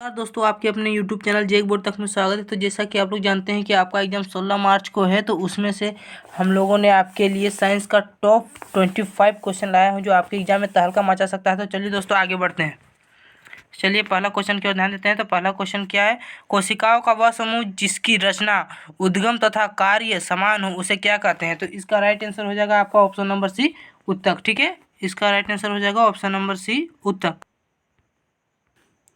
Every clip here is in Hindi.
दोस्तों, आपके अपने YouTube चैनल जेक बोर्ड तक में स्वागत है। तो जैसा कि आप लोग जानते हैं कि आपका एग्ज़ाम 16 मार्च को है, तो उसमें से हम लोगों ने आपके लिए साइंस का टॉप 25 क्वेश्चन लाया हूं जो आपके एग्जाम में तहलका मचा सकता है। तो चलिए दोस्तों आगे बढ़ते हैं। चलिए पहला क्वेश्चन की ओर ध्यान देते हैं। तो पहला क्वेश्चन क्या है? कोशिकाओं का वह समूह जिसकी रचना, उद्गम तथा कार्य समान हो उसे क्या कहते हैं? तो इसका राइट आंसर हो जाएगा आपका ऑप्शन नंबर सी, उत्तक। ठीक है, इसका राइट आंसर हो जाएगा ऑप्शन नंबर सी, उत्तक।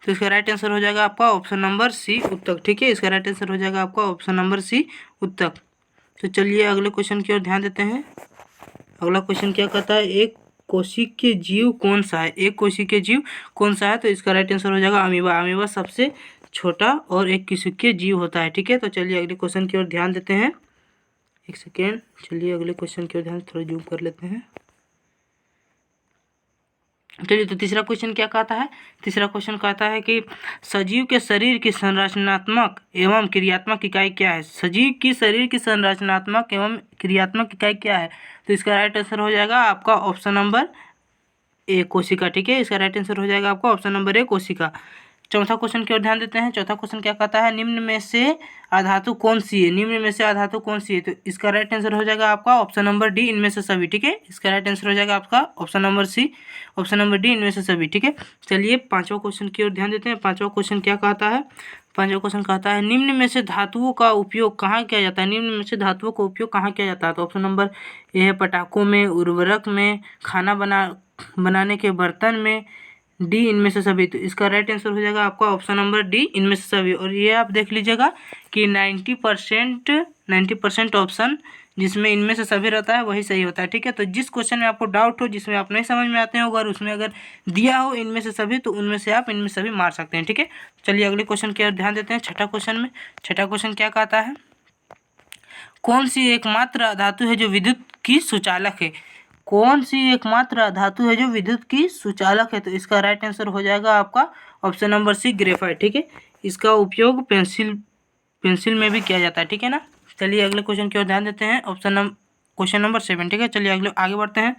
तो इसका राइट आंसर हो जाएगा आपका ऑप्शन नंबर सी, उत्तक। ठीक है, इसका राइट आंसर हो जाएगा आपका ऑप्शन नंबर सी, उत्तक। तो चलिए अगले क्वेश्चन की ओर ध्यान देते हैं। अगला क्वेश्चन क्या कहता है? एक कोशिकीय जीव कौन सा है? एक कोशिकीय जीव कौन सा है? तो इसका राइट आंसर हो जाएगा अमीबा। अमीबा सबसे छोटा और एक कोशिकीय जीव होता है। ठीक है, तो चलिए अगले क्वेश्चन की ओर ध्यान देते हैं। एक सेकेंड, चलिए अगले क्वेश्चन की ओर ध्यान थोड़ा जूम कर लेते हैं। चलिए, तो तीसरा क्वेश्चन क्या कहता है? तीसरा क्वेश्चन कहता है कि सजीव के शरीर की संरचनात्मक एवं क्रियात्मक इकाई क्या है? सजीव की शरीर की संरचनात्मक एवं क्रियात्मक इकाई क्या है? तो इसका राइट आंसर हो जाएगा आपका ऑप्शन नंबर ए, कोशिका। ठीक है, इसका राइट आंसर हो जाएगा आपका ऑप्शन नंबर ए, कोशिका। चौथा क्वेश्चन की ओर ध्यान देते हैं। चौथा क्वेश्चन क्या कहता है? निम्न में से अधातु कौन सी है? निम्न में से अधातु कौन सी है? तो इसका राइट आंसर हो जाएगा आपका ऑप्शन नंबर डी, इनमें से सभी। ठीक है, इसका राइट आंसर हो जाएगा आपका option number C, option number D, इनमें से सभी। ठीक है, चलिए पांचवा क्वेश्चन की ओर ध्यान देते हैं। पांचवा क्वेश्चन क्या कहता है? पांचवा क्वेश्चन कहता है निम्न में से धातुओं का उपयोग कहाँ किया जाता है? निम्न में से धातुओं का उपयोग कहाँ किया जाता है? तो ऑप्शन नंबर ए है पटाखों में, उर्वरक में, खाना बनाने के बर्तन में, डी इनमें से सभी। तो इसका राइट आंसर हो जाएगा आपका ऑप्शन नंबर डी, इनमें से सभी। और ये आप देख लीजिएगा कि 90% ऑप्शन जिसमें इनमें से सभी रहता है वही सही होता है। ठीक है, तो जिस क्वेश्चन में आपको डाउट हो, जिसमें आप नहीं समझ में आते हो, अगर उसमें अगर दिया हो इनमें से सभी, तो उनमें से आप इनमें सभी मार सकते हैं। ठीक है, चलिए अगले क्वेश्चन की ओर ध्यान देते हैं। छठा क्वेश्चन में, छठा क्वेश्चन क्या कहता है? कौन सी एकमात्र धातु है जो विद्युत की सुचालक है? कौन सी एकमात्र धातु है जो विद्युत की सुचालक है? तो इसका राइट आंसर हो जाएगा आपका ऑप्शन नंबर सी, ग्रेफाइट। ठीक है, इसका उपयोग पेंसिल में भी किया जाता है। ठीक है ना। चलिए अगले क्वेश्चन की ओर ध्यान देते हैं। Question number 7। ठीक है, चलिए अगले आगे बढ़ते हैं।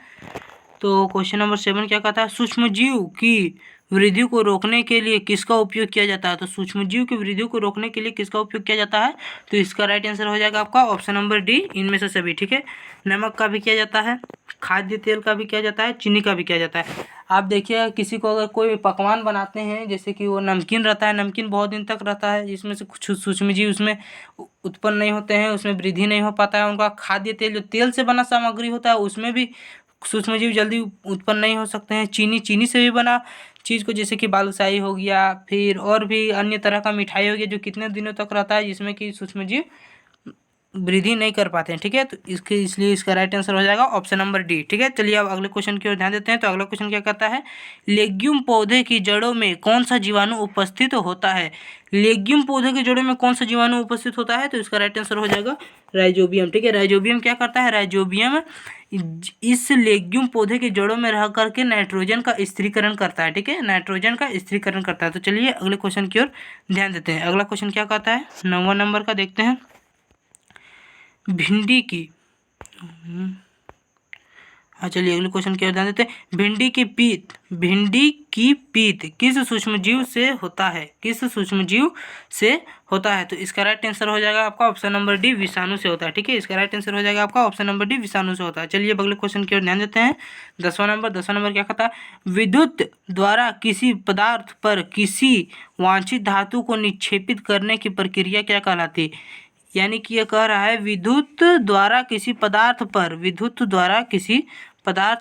तो क्वेश्चन नंबर 7 क्या कहता है? सूक्ष्म जीव की वृद्धि को रोकने के लिए किसका उपयोग किया जाता है? तो सूक्ष्म जीव की वृद्धि को रोकने के लिए किसका उपयोग किया जाता है? तो इसका राइट आंसर हो जाएगा आपका ऑप्शन नंबर डी, इनमें से सभी। ठीक है, नमक का भी किया जाता है, खाद्य तेल का भी किया जाता है, चीनी का भी किया जाता है। आप देखिए किसी को अगर कोई पकवान बनाते हैं, जैसे कि वो नमकीन रहता है, नमकीन बहुत दिन तक रहता है, जिसमें से कुछ सूक्ष्म जीव उसमें उत्पन्न नहीं होते हैं, उसमें वृद्धि नहीं हो पाता है। उनका खाद्य तेल जो तेल से बना सामग्री होता है उसमें भी सूक्ष्म जीव जल्दी उत्पन्न नहीं हो सकते हैं। चीनी से भी बना चीज़ को, जैसे कि बालूशाही हो गया, फिर और भी अन्य तरह का मिठाई हो गया जो कितने दिनों तक रहता है, जिसमें कि सूक्ष्म जीव वृद्धि नहीं कर पाते हैं। ठीक है, तो इसलिए इसका राइट आंसर हो जाएगा ऑप्शन नंबर डी। ठीक है, चलिए अब अगले क्वेश्चन की ओर ध्यान देते हैं। तो अगला क्वेश्चन क्या कहता है? लेग्यूम पौधे की जड़ों में कौन सा जीवाणु उपस्थित होता है? लेग्यूम पौधे की जड़ों में कौन सा जीवाणु उपस्थित होता है? तो इसका राइट आंसर हो जाएगा राइजोबियम। ठीक है, राइजोबियम क्या करता है? राइजोबियम इस लेग्यूम पौधे की जड़ों में रह करके नाइट्रोजन का स्थिरीकरण करता है। ठीक है, नाइट्रोजन का स्थिरीकरण करता है। तो चलिए अगले क्वेश्चन की ओर ध्यान देते हैं। अगला क्वेश्चन क्या कहता है? 9वां नंबर का देखते हैं। भिंडी की चलिए अगले क्वेश्चन की ओर ध्यान देते हैं। भिंडी की पीत किस सूक्ष्म जीव से होता है? किस सूक्ष्म जीव से होता है? तो इसका राइट आंसर हो जाएगा आपका ऑप्शन नंबर डी, विषाणु से होता है। ठीक है, इसका राइट आंसर हो जाएगा आपका ऑप्शन नंबर डी, विषाणु से होता है। चलिए अगले क्वेश्चन की ओर ध्यान देते हैं। 10वां नंबर क्या कहता है? विद्युत द्वारा किसी पदार्थ पर किसी वांछित धातु को निक्षेपित करने की प्रक्रिया क्या कहलाती है? यानी कि यह कह रहा है विद्युत द्वारा किसी पदार्थ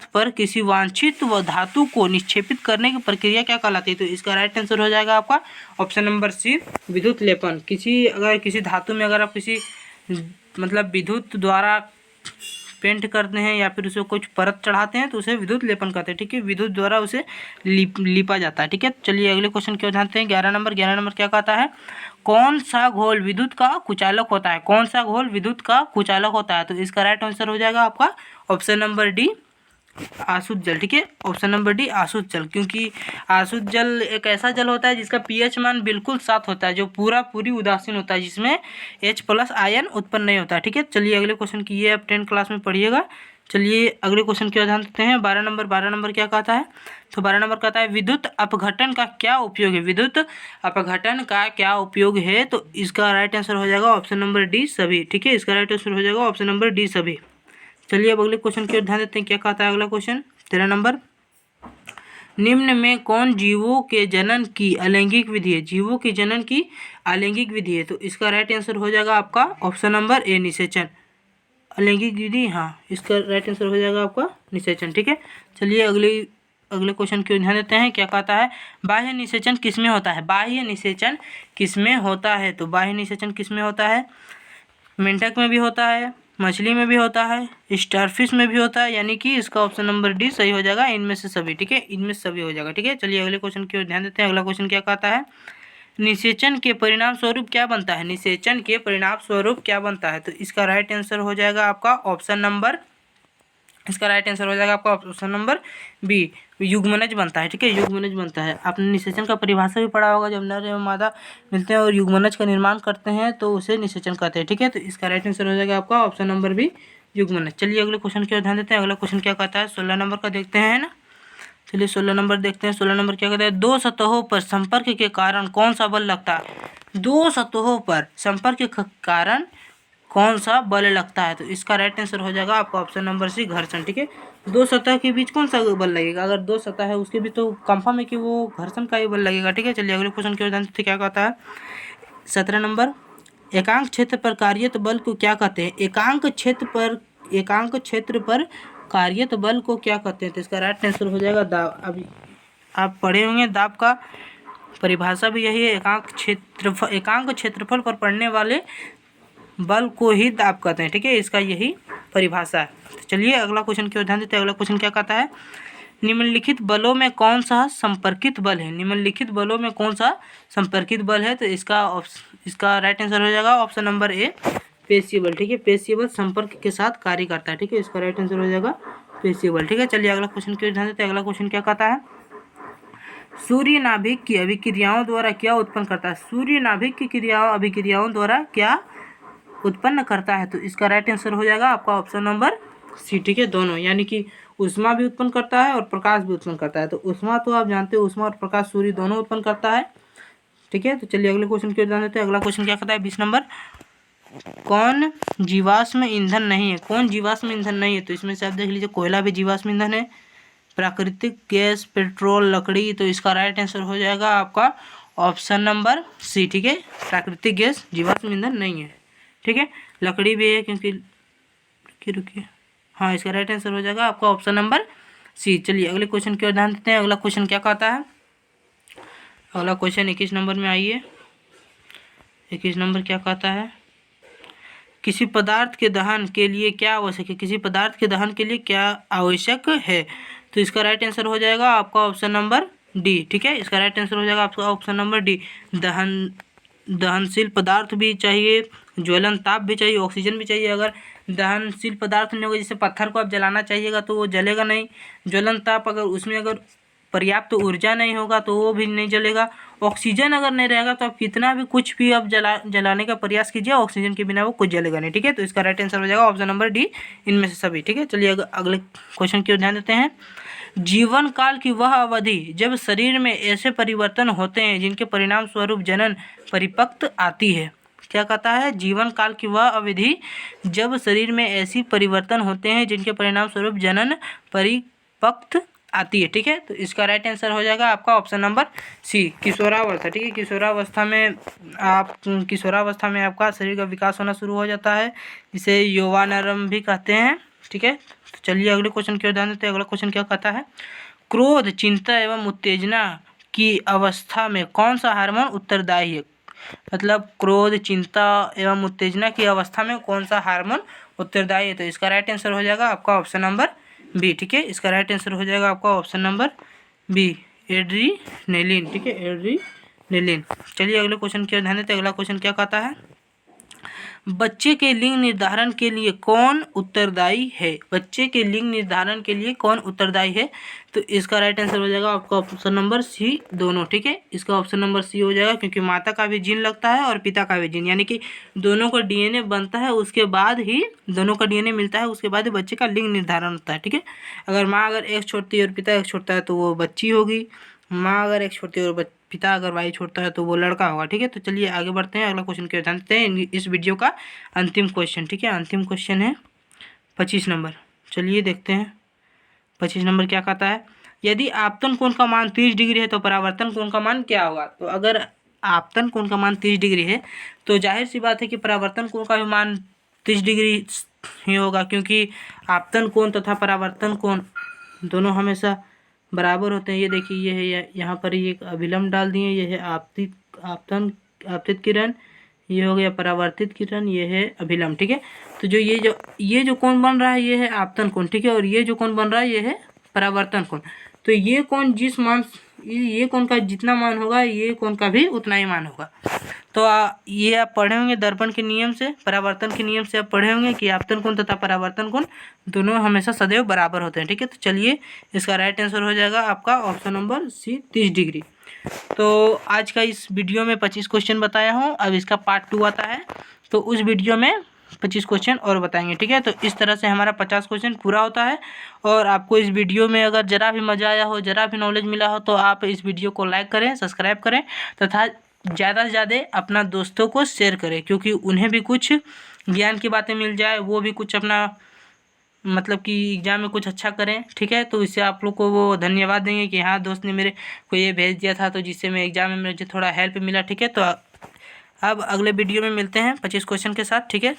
पर किसी वांछित व धातु को निक्षेपित करने की प्रक्रिया क्या कहलाती है? तो इसका राइट आंसर हो जाएगा आपका ऑप्शन नंबर सी, विद्युत लेपन। किसी धातु में अगर आप किसी मतलब विद्युत द्वारा पेंट करते हैं या फिर उसे कुछ परत चढ़ाते हैं तो उसे विद्युत लेपन कहते हैं। ठीक है, विद्युत द्वारा उसे लिपा जाता है। ठीक है, चलिए अगले क्वेश्चन की ओर ध्यान देते हैं। 11 नंबर क्या कहता है? कौन सा घोल विद्युत का कुचालक होता है? कौन सा घोल विद्युत का कुचालक होता है? तो इसका राइट आंसर हो जाएगा आपका ऑप्शन नंबर डी, आसुत जल। ठीक है, ऑप्शन नंबर डी, आसुत जल। क्योंकि आसुत जल एक ऐसा जल होता है जिसका पीएच मान बिल्कुल 7 होता है, जो पूरी उदासीन होता है, जिसमें H+ आयन उत्पन्न नहीं होता है। ठीक है, चलिए अगले क्वेश्चन की ये आप 10th क्लास में पढ़िएगा। चलिए अगले क्वेश्चन की ओर ध्यान देते हैं। 12 नंबर क्या कहता है? तो 12 नंबर कहता है विद्युत अपघटन का क्या उपयोग है? विद्युत अपघटन का क्या उपयोग है? तो इसका राइट आंसर हो जाएगा ऑप्शन नंबर डी सभी। ठीक है, इसका राइट आंसर हो जाएगा ऑप्शन नंबर डी सभी। चलिए अब अगले क्वेश्चन की ओर ध्यान देते हैं। क्या कहता है अगला क्वेश्चन? 13 नंबर, निम्न में कौन जीवों के जनन की अलैंगिक विधि है? जीवों के जनन की अलैंगिक विधि है, तो इसका राइट आंसर हो जाएगा आपका ऑप्शन नंबर ए निषेचन। अलैंगिक विधि, हाँ, इसका राइट आंसर हो जाएगा आपका निषेचन। ठीक है, चलिए अगले क्वेश्चन की ओर ध्यान देते हैं। क्या कहता है? बाह्य निषेचन किसमें होता है? बाह्य निषेचन किसमें होता है? तो बाह्य निषेचन किसमें होता है? मेंढक में भी होता है, मछली में भी होता है, स्टारफिश में भी होता है, यानी कि इसका ऑप्शन नंबर डी सही हो जाएगा, इनमें से सभी। ठीक है, इनमें से सभी हो जाएगा। ठीक है, चलिए अगले क्वेश्चन की ओर ध्यान देते हैं। अगला क्वेश्चन क्या कहता है? निषेचन के परिणाम स्वरूप क्या बनता है? निषेचन के परिणाम स्वरूप क्या बनता है? तो इसका राइट आंसर हो जाएगा आपका ऑप्शन नंबर बी, युग्मनज बनता है। ठीक है, युग्मनज बनता है। आपने निषेचन का परिभाषा भी पढ़ा होगा, जब नर एवं मादा मिलते हैं और युग्मनज का निर्माण करते हैं तो उसे निषेचन कहते हैं। ठीक है, तो इसका राइट आंसर हो जाएगा आपका ऑप्शन नंबर बी, युग्मनज। चलिए अगले क्वेश्चन की ओर ध्यान देते हैं। अगला क्वेश्चन क्या कहता है? 16 नंबर का देखते हैं ना। चलिए 16 नंबर देखते हैं। 16 नंबर क्या कहता है? दो सतहों पर संपर्क के कारण कौन सा बल लगता है? दो सतहों पर संपर्क के कारण कौन सा बल लगता है? तो इसका राइट आंसर हो जाएगा आपका ऑप्शन नंबर सी, घर्षण। ठीक है, दो सतह के बीच कौन सा बल लगेगा? अगर दो सतह है उसके बीच तो कंफर्म है कि वो घर्षण का ही बल लगेगा। ठीक है, चलिए अगले क्वेश्चन की ओर ध्यान देते हैं। क्या कहता है? 17 नंबर, एकांक क्षेत्र पर कार्यत बल को क्या कहते हैं? एकांक क्षेत्र पर कार्यत बल को क्या कहते हैं? तो इसका राइट आंसर हो जाएगा दाब। अभी आप पढ़े होंगे, दाब का परिभाषा भी यही है। एकांक क्षेत्रफल पर पड़ने वाले बल को ही दाब कहते हैं। ठीक है, इसका यही परिभाषा है। तो चलिए अगला क्वेश्चन की ओर ध्यान देते हैं। अगला क्वेश्चन क्या कहता है? निम्नलिखित बलों में कौन सा संपर्कित बल है? निम्नलिखित बलों में कौन सा संपर्कित बल है? तो इसका राइट आंसर हो जाएगा ऑप्शन नंबर ए, पेशीय बल। ठीक है, पेशीय बल संपर्क के साथ कार्य करता है। ठीक है, इसका राइट आंसर हो जाएगा पेशीय बल। ठीक है, चलिए अगला क्वेश्चन की ओर ध्यान देते हैं। अगला क्वेश्चन क्या कहता है? सूर्य नाभिक की अभिक्रियाओं द्वारा क्या उत्पन्न करता है? सूर्य नाभिक की अभिक्रियाओं द्वारा क्या उत्पन्न करता है? तो इसका राइट आंसर हो जाएगा आपका ऑप्शन नंबर सी। ठीक है, दोनों, यानी कि ऊष्मा भी उत्पन्न करता है और प्रकाश भी उत्पन्न करता है। तो ऊष्मा तो आप जानते हो, ऊष्मा और प्रकाश सूर्य दोनों उत्पन्न करता है। ठीक है, तो चलिए अगले क्वेश्चन की ओर ध्यान देते हैं। अगला क्वेश्चन क्या कहता है? 20 नंबर, कौन जीवाश्म ईंधन नहीं है? कौन जीवाश्म ईंधन नहीं है? तो इसमें से आप देख लीजिए, कोयला भी जीवाश्म ईंधन है, प्राकृतिक गैस, पेट्रोल, लकड़ी। तो इसका राइट आंसर हो जाएगा आपका ऑप्शन नंबर सी। ठीक है, प्राकृतिक गैस जीवाश्म ईंधन नहीं है। ठीक है, लकड़ी भी है, क्योंकि रुकिए, हाँ, इसका राइट आंसर हो जाएगा आपका ऑप्शन नंबर सी। चलिए अगले क्वेश्चन की ओर ध्यान देते हैं। अगला क्वेश्चन क्या कहता है? अगला क्वेश्चन 21 नंबर में आइए। 21 नंबर क्या कहता है? किसी पदार्थ के दहन के लिए क्या आवश्यक है? किसी पदार्थ के दहन के लिए क्या आवश्यक है? तो इसका राइट आंसर हो जाएगा आपका ऑप्शन नंबर डी। ठीक है, इसका राइट आंसर हो जाएगा आपका ऑप्शन नंबर डी, दहनशील पदार्थ भी चाहिए, ज्वलन ताप भी चाहिए, ऑक्सीजन भी चाहिए। अगर दहनशील पदार्थ नहीं होगा, जैसे पत्थर को आप जलाना चाहिएगा तो वो जलेगा नहीं। ज्वलन ताप, अगर उसमें अगर पर्याप्त ऊर्जा नहीं होगा तो वो भी नहीं जलेगा। ऑक्सीजन अगर नहीं रहेगा तो आप कितना भी कुछ भी आप जलाने का प्रयास कीजिए, ऑक्सीजन के बिना वो कुछ जलेगा नहीं। ठीक है, तो इसका राइट आंसर हो जाएगा ऑप्शन नंबर डी, इनमें से सभी। ठीक है, चलिए अगले क्वेश्चन की ओर ध्यान देते हैं। जीवन काल की वह अवधि जब शरीर में ऐसे परिवर्तन होते हैं जिनके परिणाम स्वरूप जनन परिपक्व आती है। क्या कहता है? जीवन काल की वह अवधि जब शरीर में ऐसी परिवर्तन होते हैं जिनके परिणाम स्वरूप जनन परिपक्व आती है। ठीक है, तो इसका राइट आंसर हो जाएगा आपका ऑप्शन नंबर सी, किशोरावस्था। ठीक है, किशोरावस्था में आपका शरीर का विकास होना शुरू हो जाता है, जिसे यौवनारंभ भी कहते हैं। ठीक है, तो चलिए अगले क्वेश्चन की ओर ध्यान देते हैं। अगला क्वेश्चन क्या कहता है? क्रोध, चिंता एवं उत्तेजना की अवस्था में कौन सा हार्मोन उत्तरदायी है? मतलब क्रोध, चिंता एवं उत्तेजना की अवस्था में कौन सा हार्मोन उत्तरदायी है? तो इसका राइट आंसर हो जाएगा आपका ऑप्शन नंबर बी। ठीक है, इसका राइट आंसर हो जाएगा आपका ऑप्शन नंबर बी, एड्रीनेलिन। ठीक है, एड्रीनेलिन। चलिए अगले क्वेश्चन की ओर ध्यान देते हैं। अगला क्वेश्चन क्या कहता है? बच्चे के लिंग निर्धारण के लिए कौन उत्तरदायी है? बच्चे के लिंग निर्धारण के लिए कौन उत्तरदायी है? तो इसका राइट आंसर हो जाएगा आपका ऑप्शन नंबर सी, दोनों। ठीक है, इसका ऑप्शन नंबर सी हो जाएगा, क्योंकि माता का भी जीन लगता है और पिता का भी जीन, यानी कि दोनों का डीएनए बनता है, उसके बाद ही दोनों का डीएनए मिलता है, उसके बाद ही बच्चे का लिंग निर्धारण होता है। ठीक है, अगर माँ अगर एक छोड़ती है और पिता एक छोड़ता है तो वो बच्ची होगी, माँ अगर एक छोड़ती है और पिता अगर वाई छोड़ता है तो वो लड़का होगा। ठीक है, तो चलिए आगे बढ़ते हैं, अगला क्वेश्चन क्या जानते हैं इस वीडियो का अंतिम क्वेश्चन। ठीक है, अंतिम क्वेश्चन है 25 नंबर। चलिए देखते हैं 25 नंबर क्या कहता है। यदि आपतन कोण का मान 30 डिग्री है तो परावर्तन कोण का मान क्या होगा? तो अगर आपतन कोण का मान 30 डिग्री है तो जाहिर सी बात है कि परावर्तन कोण का भी मान 30 डिग्री ही होगा, क्योंकि आपतन कोण तथा परावर्तन कोण दोनों हमेशा बराबर होते हैं। ये देखिए, ये है यहाँ पर ये एक अभिलंब डाल दिए, ये है आपतित किरण, ये हो गया परावर्तित किरण, ये है अभिलंब। ठीक है, तो जो ये जो कोण बन रहा है ये है आपतन कोण। ठीक है, और ये जो कोण बन रहा है ये है परावर्तन कोण। तो ये कोण ये कोण का जितना मान होगा ये कोण का भी उतना ही मान होगा। तो ये आप पढ़े होंगे दर्पण के नियम से, परावर्तन के नियम से आप पढ़े होंगे कि आपतन कोण तथा परावर्तन कोण दोनों हमेशा सदैव बराबर होते हैं। ठीक है, तो चलिए इसका राइट आंसर हो जाएगा आपका ऑप्शन नंबर सी, 30 डिग्री। तो आज का इस वीडियो में 25 क्वेश्चन बताया हूँ, अब इसका पार्ट 2 आता है, तो उस वीडियो में 25 क्वेश्चन और बताएंगे। ठीक है, तो इस तरह से हमारा 50 क्वेश्चन पूरा होता है। और आपको इस वीडियो में अगर ज़रा भी मज़ा आया हो, ज़रा भी नॉलेज मिला हो, तो आप इस वीडियो को लाइक करें, सब्सक्राइब करें तथा ज़्यादा से ज़्यादा अपना दोस्तों को शेयर करें, क्योंकि उन्हें भी कुछ ज्ञान की बातें मिल जाए, वो भी कुछ अपना मतलब कि एग्ज़ाम में कुछ अच्छा करें। ठीक है, तो इससे आप लोग को वो धन्यवाद देंगे कि हाँ दोस्त ने मेरे को ये भेज दिया था, तो जिससे मैं एग्ज़ाम में मुझे थोड़ा हेल्प मिला। ठीक है, तो अब अगले वीडियो में मिलते हैं 25 क्वेश्चन के साथ। ठीक है।